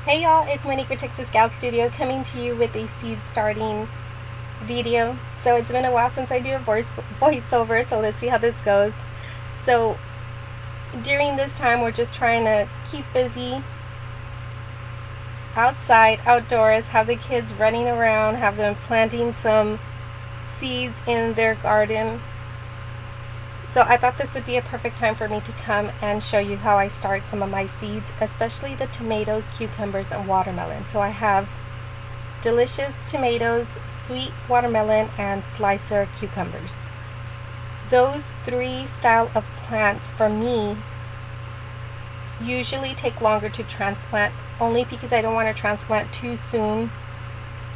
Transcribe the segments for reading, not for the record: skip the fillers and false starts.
Hey y'all, it's Monique with Texas Scout Studio coming to you with a seed starting video. So it's been a while since I do a voiceover, so let's see how this goes. So during this time we're just trying to keep busy outside, outdoors, have the kids running around, have them planting some seeds in their garden. So I thought this would be a perfect time for me to come and show you how I start some of my seeds, especially the tomatoes, cucumbers, and watermelon. So I have delicious tomatoes, sweet watermelon, and slicer cucumbers. Those three style of plants for me usually take longer to transplant, only because I don't want to transplant too soon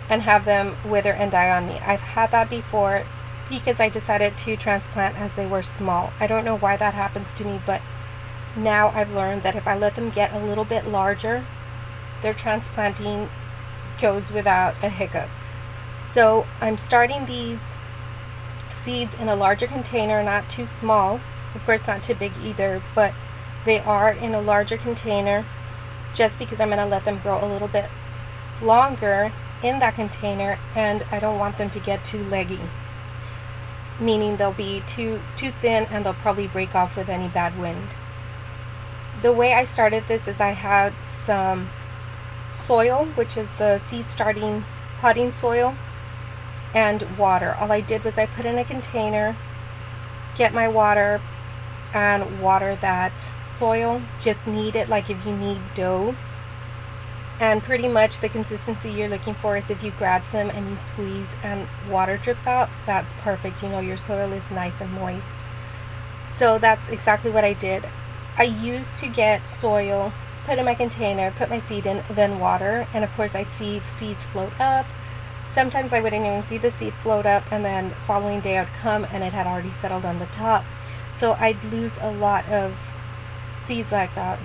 and have them wither and die on me. I've had that before because I decided to transplant as they were small. I don't know why that happens to me, but now I've learned that if I let them get a little bit larger, their transplanting goes without a hiccup. So I'm starting these seeds in a larger container, not too small, of course not too big either, but they are in a larger container just because I'm going to let them grow a little bit longer in that container, and I don't want them to get too leggy, meaning they'll be too thin and they'll probably break off with any bad wind. The way I started this is I had some soil, which is the seed starting potting soil, and water. All I did was I put in a container, get my water, and water that soil. Just knead it like if you knead dough. And pretty much the consistency you're looking for is if you grab some and you squeeze and water drips out, that's perfect. You know, your soil is nice and moist. So that's exactly what I did. I used to get soil, put in my container, put my seed in, then water, and of course I'd see seeds float up. Sometimes I wouldn't even see the seed float up, and then the following day I'd come and it had already settled on the top. So I'd lose a lot of seeds like that.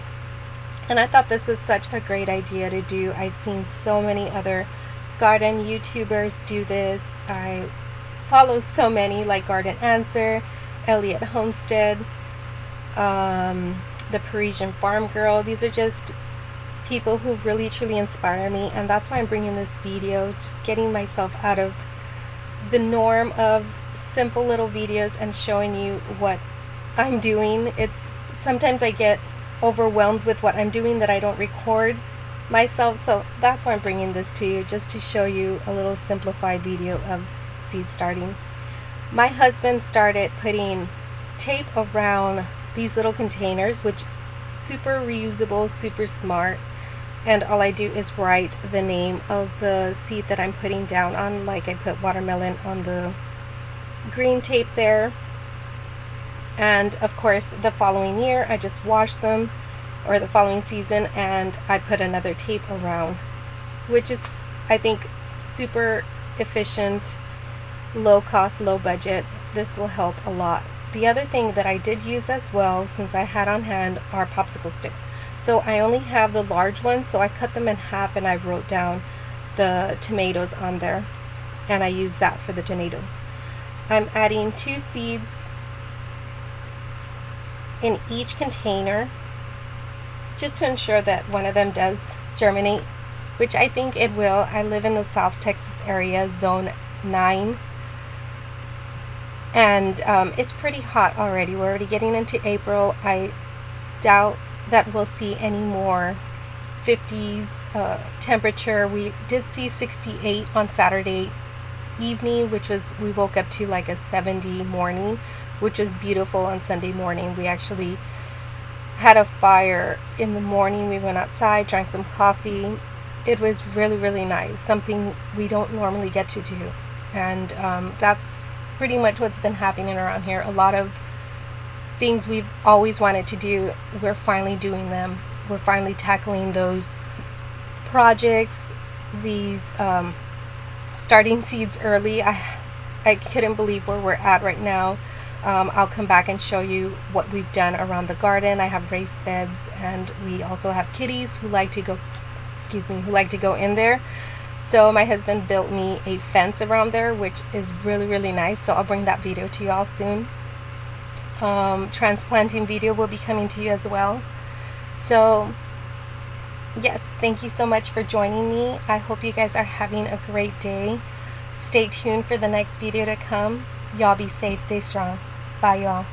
And I thought this was such a great idea to do. I've seen so many other garden YouTubers do this. I follow so many like Garden Answer, Elliot Homestead, the Parisian Farm Girl. These are just people who really truly inspire me, and that's why I'm bringing this video, just getting myself out of the norm of simple little videos and showing you what I'm doing. It's sometimes I get overwhelmed with what I'm doing that I don't record myself, so that's why I'm bringing this to you, just to show you a little simplified video of seed starting. My husband started putting tape around these little containers, which super reusable, super smart, and all I do is write the name of the seed that I'm putting down on, like I put watermelon on the green tape there. And of course the following year I just wash them, or the following season, and I put another tape around, which is, I think, super efficient, low cost, low budget. This will help a lot. The other thing that I did use as well, since I had on hand, are popsicle sticks. So I only have the large ones, so I cut them in half and I wrote down the tomatoes on there, and I used that for the tomatoes. I'm adding 2 seeds in each container just to ensure that one of them does germinate, which I think it will. I live in the South Texas area, zone 9, and it's pretty hot already. We're already getting into April. I doubt that we'll see any more 50s temperature. We did see 68 on Saturday evening, which was, we woke up to like a 70 morning, which was beautiful. On Sunday morning we actually had a fire in the morning. We went outside, drank some coffee. It was really, really nice, something we don't normally get to do. And that's pretty much what's been happening around here. A lot of things we've always wanted to do, we're finally doing them. We're finally tackling those projects, these starting seeds early. I couldn't believe where we're at right now. I'll come back and show you what we've done around the garden. I have raised beds, and we also have kitties who like to go, who like to go in there. So my husband built me a fence around there, which is really, really nice. So I'll bring that video to you all soon. Transplanting video will be coming to you as well. So Yes, thank you so much for joining me. I hope you guys are having a great day. Stay tuned for the next video to come. Y'all be safe, stay strong. Bye, y'all.